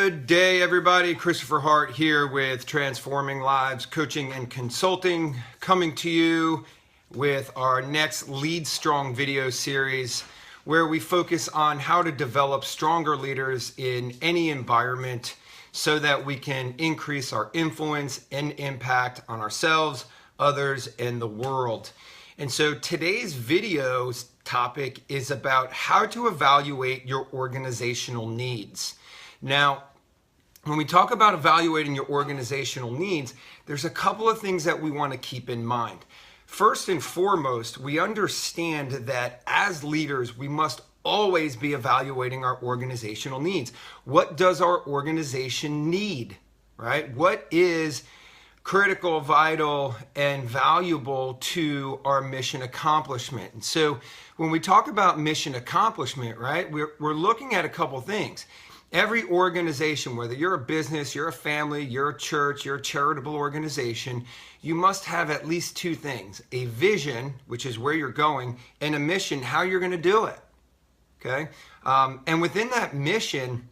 Good day, everybody. Christopher Hart here with Transforming Lives Coaching and Consulting, coming to you with our next Lead Strong video series, where we focus on how to develop stronger leaders in any environment so that we can increase our influence and impact on ourselves, others, and the world. And so today's video's topic is about how to evaluate your organizational needs. Now, when we talk about evaluating your organizational needs, there's a couple of things that we want to keep in mind. First and foremost, we understand that as leaders, we must always be evaluating our organizational needs. What does our organization need, right? What is critical, vital, and valuable to our mission accomplishment? And so when we talk about mission accomplishment, right, we're looking at a couple things. Every organization, whether you're a business, you're a family, you're a church, you're a charitable organization, you must have at least two things: a vision, which is where you're going, and a mission, how you're going to do it. Okay? And within that mission,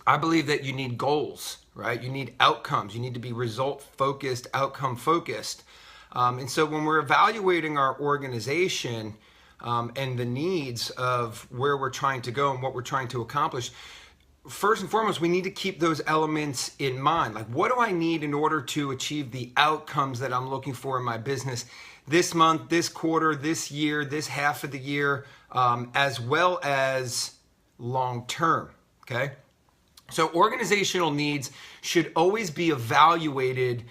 I believe that you need goals, right? You need outcomes. You need to be result-focused, outcome-focused. And so when we're evaluating our organization and the needs of where we're trying to go and what we're trying to accomplish, first and foremost, we need to keep those elements in mind. Like, what do I need in order to achieve the outcomes that I'm looking for in my business this month, this quarter, this year, this half of the year, as well as long term, okay? So organizational needs should always be evaluated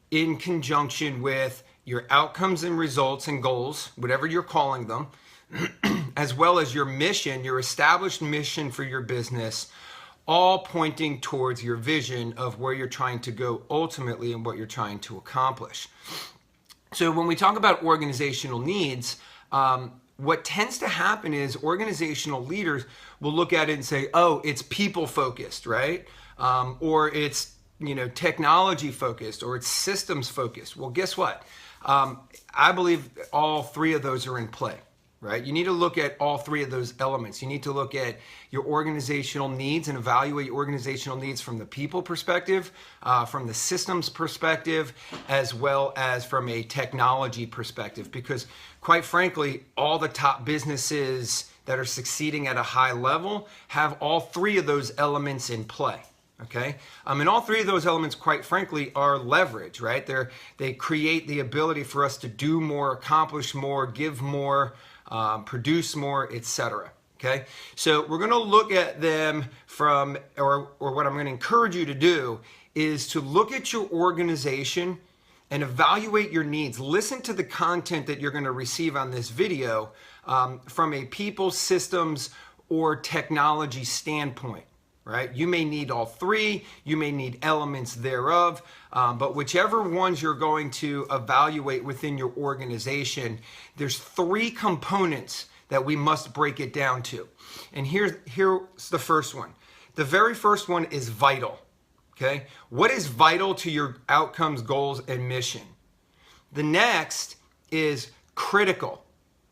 in conjunction with your outcomes and results and goals, whatever you're calling them, as well as your mission, your established mission for your business, all pointing towards your vision of where you're trying to go ultimately and what you're trying to accomplish. So when we talk about organizational needs, what tends to happen is organizational leaders will look at it and say, oh, it's people focused, right? Or it's, technology focused, or it's systems focused. Well, guess what? I believe all three of those are in play. Right? You need to look at all three of those elements. You need to look at your organizational needs and evaluate your organizational needs from the people perspective, from the systems perspective, as well as from a technology perspective. Because quite frankly, all the top businesses that are succeeding at a high level have all three of those elements in play. Okay, and all three of those elements, quite frankly, are leverage, right? They create the ability for us to do more, accomplish more, give more, produce more, etc. Okay, so we're going to look at them from, or what I'm going to encourage you to do is to look at your organization and evaluate your needs. Listen to the content that you're going to receive on this video from a people, systems, or technology standpoint. Right? You may need all three, you may need elements thereof, but whichever ones you're going to evaluate within your organization, there's three components that we must break it down to. And here's the first one. The very first one is vital. Okay? What is vital to your outcomes, goals, and mission? The next is critical.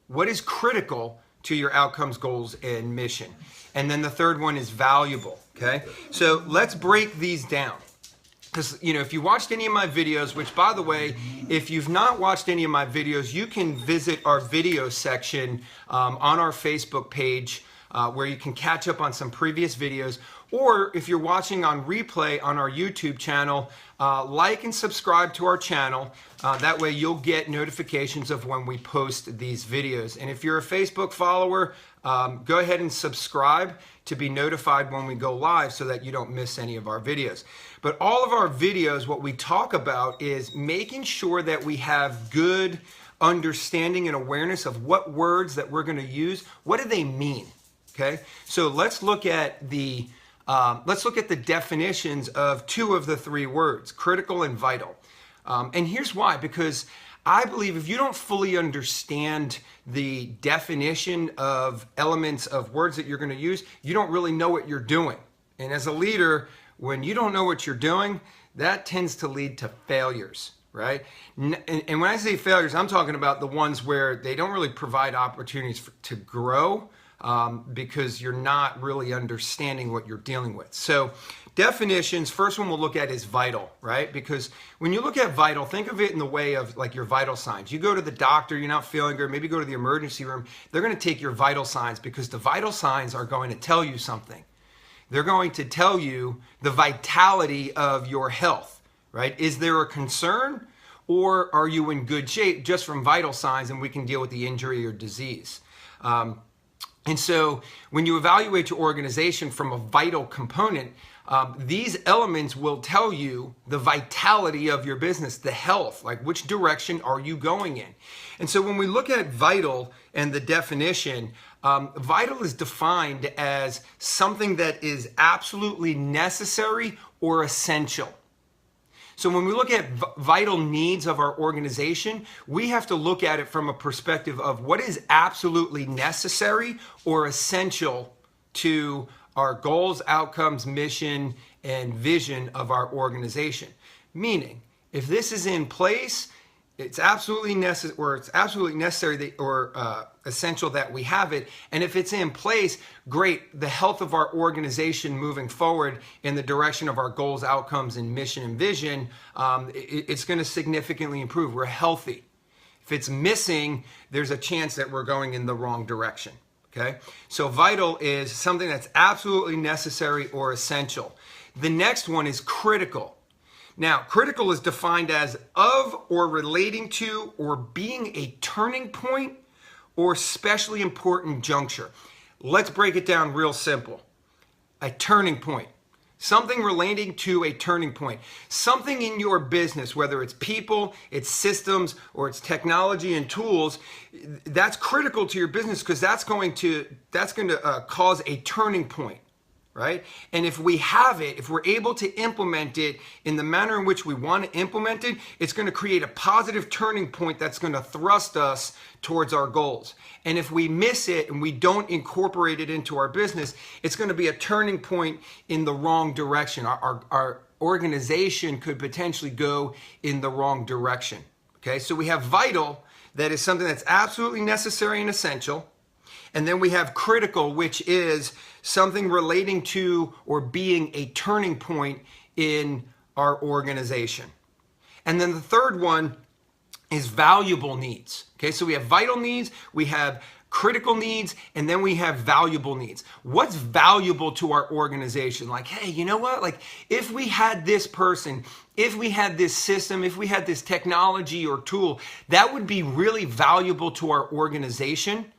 What is critical to your outcomes, goals, and mission? And then the third one is valuable. Okay, so let's break these down. Because, if you watched any of my videos, which, by the way, if you've not watched any of my videos, you can visit our video section on our Facebook page where you can catch up on some previous videos. Or if you're watching on replay on our YouTube channel, like and subscribe to our channel. That way you'll get notifications of when we post these videos. And if you're a Facebook follower, go ahead and subscribe to be notified when we go live so that you don't miss any of our videos. But all of our videos, what we talk about is making sure that we have good understanding and awareness of what words that we're going to use. What do they mean? Okay, so let's look at the definitions of two of the three words, critical and vital. And here's why: because I believe if you don't fully understand the definition of elements of words that you're going to use, you don't really know what you're doing. And as a leader, when you don't know what you're doing, that tends to lead to failures, right? And when I say failures, I'm talking about the ones where they don't really provide opportunities to grow, because you're not really understanding what you're dealing with. So definitions, first one we'll look at is vital, right? Because when you look at vital, think of it in the way of like your vital signs. You go to the doctor, you're not feeling good, maybe go to the emergency room. They're going to take your vital signs because the vital signs are going to tell you something. They're going to tell you the vitality of your health, right? Is there a concern, or are you in good shape just from vital signs, and we can deal with the injury or disease? And so when you evaluate your organization from a vital component, these elements will tell you the vitality of your business, the health, like which direction are you going in. And so when we look at vital and the definition, vital is defined as something that is absolutely necessary or essential. So when we look at vital needs of our organization, we have to look at it from a perspective of what is absolutely necessary or essential to our goals, outcomes, mission, and vision of our organization. Meaning, if this is in place, it's absolutely necessary or essential that we have it. And if it's in place, great, the health of our organization moving forward in the direction of our goals, outcomes, and mission and vision, it's going to significantly improve. We're healthy. If it's missing, there's a chance that we're going in the wrong direction. Okay? So vital is something that's absolutely necessary or essential. The next one is critical. Now, critical is defined as of or relating to or being a turning point or specially important juncture. Let's break it down real simple. A turning point. Something relating to a turning point. Something in your business, whether it's people, it's systems, or it's technology and tools, that's critical to your business because that's going to cause a turning point. Right? And if we have it, if we're able to implement it in the manner in which we want to implement it, it's going to create a positive turning point that's going to thrust us towards our goals. And if we miss it and we don't incorporate it into our business, it's going to be a turning point in the wrong direction. Our organization could potentially go in the wrong direction. Okay, so we have vital, that is something that's absolutely necessary and essential. And then we have critical, which is something relating to or being a turning point in our organization. And then the third one is valuable needs. Okay, so we have vital needs, we have critical needs, and then we have valuable needs. What's valuable to our organization? Like, hey, you know what? Like, if we had this person, if we had this system, if we had this technology or tool, that would be really valuable to our organization.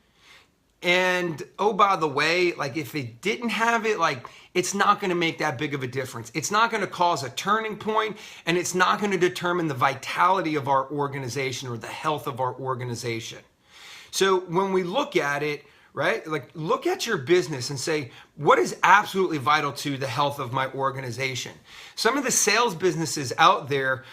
And oh, by the way, like if it didn't have it, like it's not going to make that big of a difference. It's not going to cause a turning point, and it's not going to determine the vitality of our organization or the health of our organization. So when we look at it, right, like look at your business and say, what is absolutely vital to the health of my organization? Some of the sales businesses out there,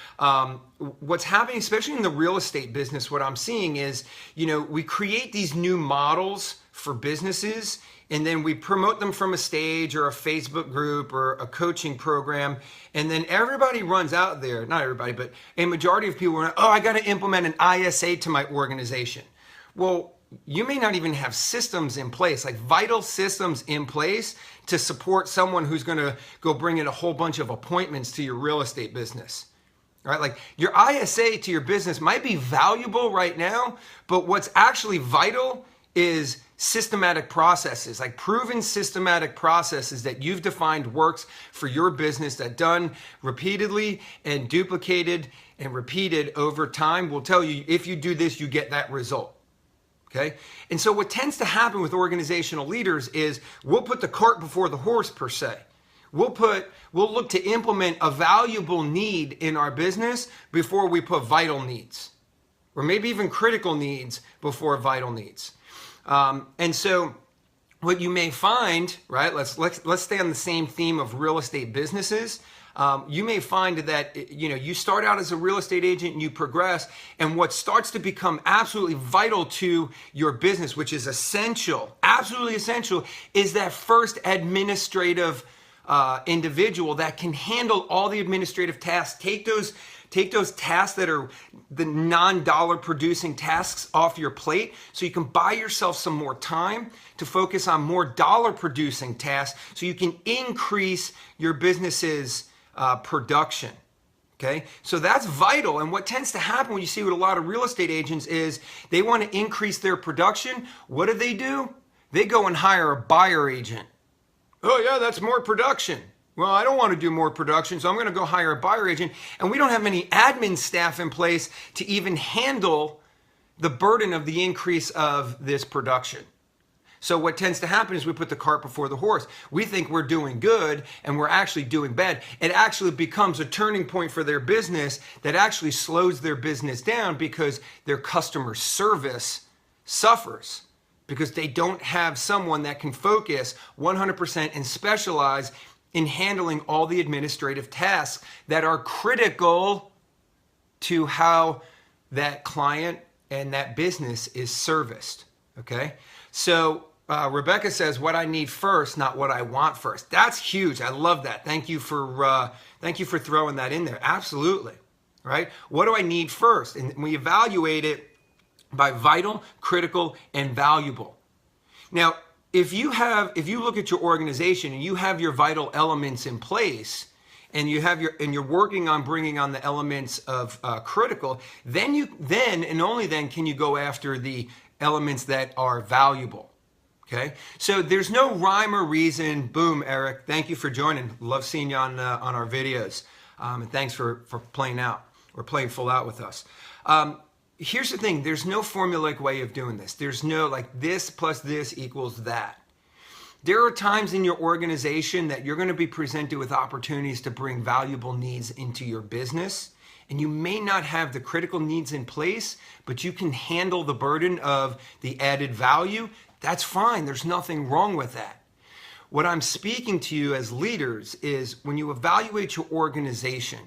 what's happening, especially in the real estate business, what I'm seeing is, we create these new models for businesses, and then we promote them from a stage or a Facebook group or a coaching program. And then everybody runs out there, not everybody, but a majority of people are, I got to implement an ISA to my organization. Well, you may not even have systems in place, like vital systems in place to support someone who's going to go bring in a whole bunch of appointments to your real estate business. Right? Like your ISA to your business might be valuable right now, but what's actually vital is systematic processes, like proven systematic processes that you've defined works for your business, that done repeatedly and duplicated and repeated over time will tell you if you do this, you get that result. Okay? And so what tends to happen with organizational leaders is we'll put the cart before the horse, per se. We'll look to implement a valuable need in our business before we put vital needs, or maybe even critical needs before vital needs. And so what you may find, right, let's stay on the same theme of real estate businesses. You may find that, you start out as a real estate agent and you progress, and what starts to become absolutely vital to your business, which is essential, absolutely essential, is that first administrative individual that can handle all the administrative tasks, take Take those tasks that are the non-dollar producing tasks off your plate so you can buy yourself some more time to focus on more dollar producing tasks so you can increase your business's production. Okay, so that's vital. And what tends to happen when you see with a lot of real estate agents is they want to increase their production. What do? They go and hire a buyer agent. Oh yeah, that's more production. Well, I don't want to do more production, so I'm going to go hire a buyer agent. And we don't have any admin staff in place to even handle the burden of the increase of this production. So what tends to happen is we put the cart before the horse. We think we're doing good and we're actually doing bad. It actually becomes a turning point for their business that actually slows their business down because their customer service suffers because they don't have someone that can focus 100% and specialize in handling all the administrative tasks that are critical to how that client and that business is serviced. Okay, so Rebecca says, what I need first, not what I want first. That's huge. I love that. Thank you for throwing that in there. Absolutely. Right? What do I need first? And we evaluate it by vital, critical, and valuable. Now, if you look at your organization and you have your vital elements in place, and you're working on bringing on the elements of critical, then and only then can you go after the elements that are valuable. Okay, so there's no rhyme or reason. Boom, Eric, thank you for joining. Love seeing you on our videos, and thanks for playing out or playing full out with us. Here's the thing: there's no formulaic way of doing this. There's no like this plus this equals that. There are times in your organization that you're going to be presented with opportunities to bring valuable needs into your business. And you may not have the critical needs in place, but you can handle the burden of the added value. That's fine. There's nothing wrong with that. What I'm speaking to you as leaders is when you evaluate your organization,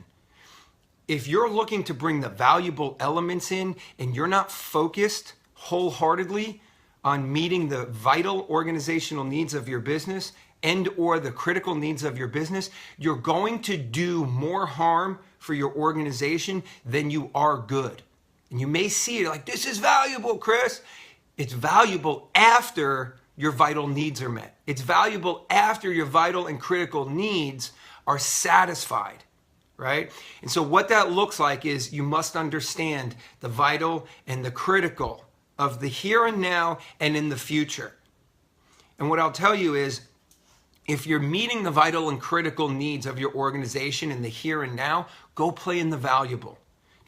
if you're looking to bring the valuable elements in and you're not focused wholeheartedly on meeting the vital organizational needs of your business and or the critical needs of your business, you're going to do more harm for your organization than you are good. And you may see it like, this is valuable, Chris. It's valuable after your vital needs are met. It's valuable after your vital and critical needs are satisfied, right? And so what that looks like is you must understand the vital and the critical of the here and now and in the future. And what I'll tell you is, if you're meeting the vital and critical needs of your organization in the here and now, go play in the valuable.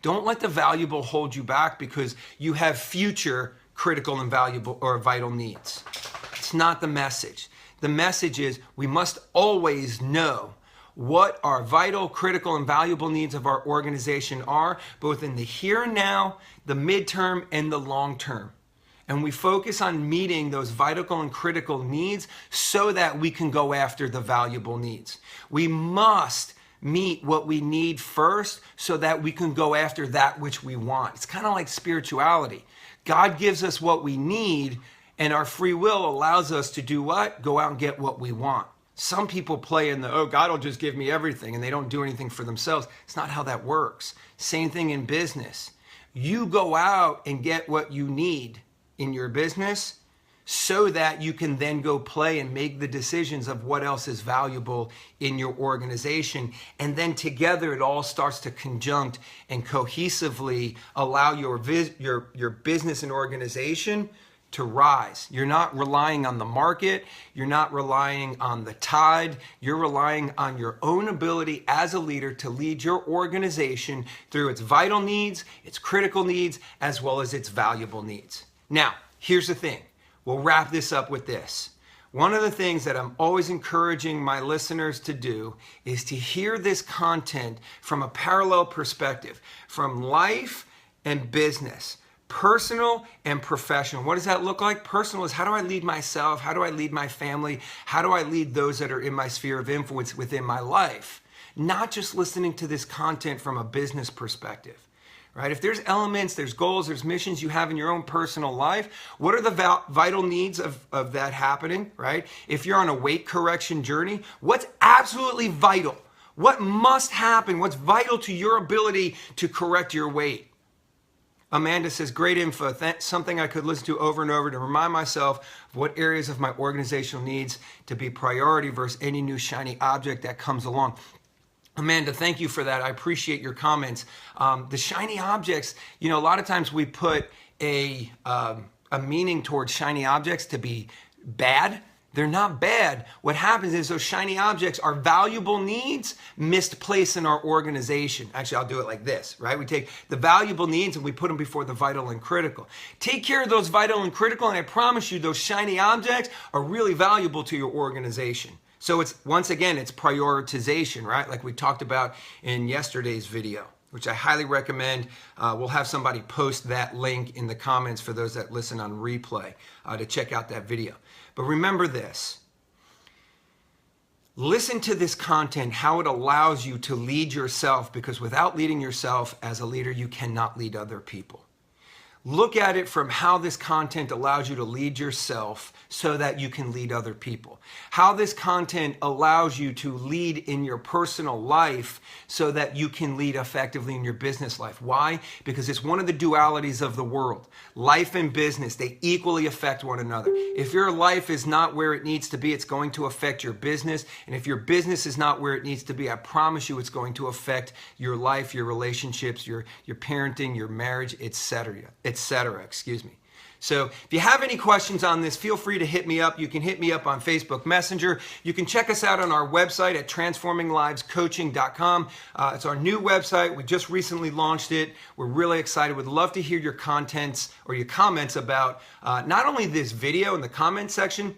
Don't let the valuable hold you back because you have future critical and valuable or vital needs. It's not the message. The message is we must always know what our vital, critical, and valuable needs of our organization are, both in the here and now, the midterm, and the long term. And we focus on meeting those vital and critical needs so that we can go after the valuable needs. We must meet what we need first so that we can go after that which we want. It's kind of like spirituality. God gives us what we need, and our free will allows us to do what? Go out and get what we want. Some people play in the, oh, God will just give me everything, and they don't do anything for themselves. It's not how that works. Same thing in business. You go out and get what you need in your business so that you can then go play and make the decisions of what else is valuable in your organization. And then together it all starts to conjunct and cohesively allow your business and organization to rise. You're not relying on the market. You're not relying on the tide. You're relying on your own ability as a leader to lead your organization through its vital needs, its critical needs, as well as its valuable needs. Now, here's the thing. We'll wrap this up with this. One of the things that I'm always encouraging my listeners to do is to hear this content from a parallel perspective, from life and business, personal and professional. What does that look like? Personal is how do I lead myself? How do I lead my family? How do I lead those that are in my sphere of influence within my life? Not just listening to this content from a business perspective. Right? If there's elements, there's goals, there's missions you have in your own personal life, what are the vital needs of that happening, right? If you're on a weight correction journey, what's absolutely vital? What must happen? What's vital to your ability to correct your weight? Amanda says, great info. Something I could listen to over and over to remind myself of what areas of my organizational needs to be priority versus any new shiny object that comes along. Amanda, thank you for that. I appreciate your comments. The shiny objects, a lot of times we put a meaning towards shiny objects to be bad. They're not bad. What happens is those shiny objects are valuable needs misplaced in our organization. Actually, I'll do it like this, right? We take the valuable needs and we put them before the vital and critical. Take care of those vital and critical, and I promise you those shiny objects are really valuable to your organization. So once again, it's prioritization, right? Like we talked about in yesterday's video, which I highly recommend. We'll have somebody post that link in the comments for those that listen on replay to check out that video. But remember this. Listen to this content, how it allows you to lead yourself, because without leading yourself as a leader, you cannot lead other people. Look at it from how this content allows you to lead yourself so that you can lead other people. How this content allows you to lead in your personal life so that you can lead effectively in your business life. Why? Because it's one of the dualities of the world. Life and business, they equally affect one another. If your life is not where it needs to be, it's going to affect your business. And if your business is not where it needs to be, I promise you it's going to affect your life, your relationships, your parenting, your marriage, etc. Excuse me. So if you have any questions on this, feel free to hit me up. You can hit me up on Facebook Messenger. You can check us out on our website at transforminglivescoaching.com. It's our new website. We just recently launched it. We're really excited. We'd love to hear your contents or your comments about not only this video in the comment section,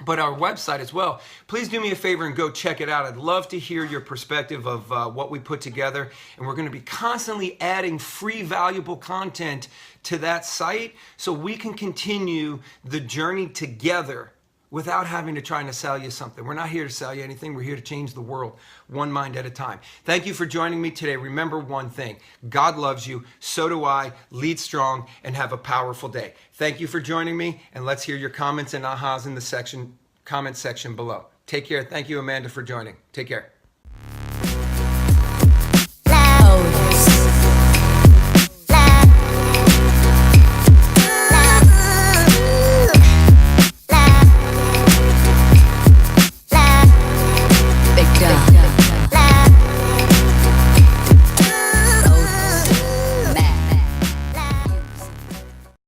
but our website as well. Please do me a favor and go check it out. I'd love to hear your perspective of what we put together. And we're going to be constantly adding free, valuable content to that site so we can continue the journey together without having to try to sell you something. We're not here to sell you anything. We're here to change the world one mind at a time. Thank you for joining me today. Remember one thing. God loves you. So do I. Lead strong and have a powerful day. Thank you for joining me, and let's hear your comments and ahas in the comment section below. Take care. Thank you, Amanda, for joining. Take care.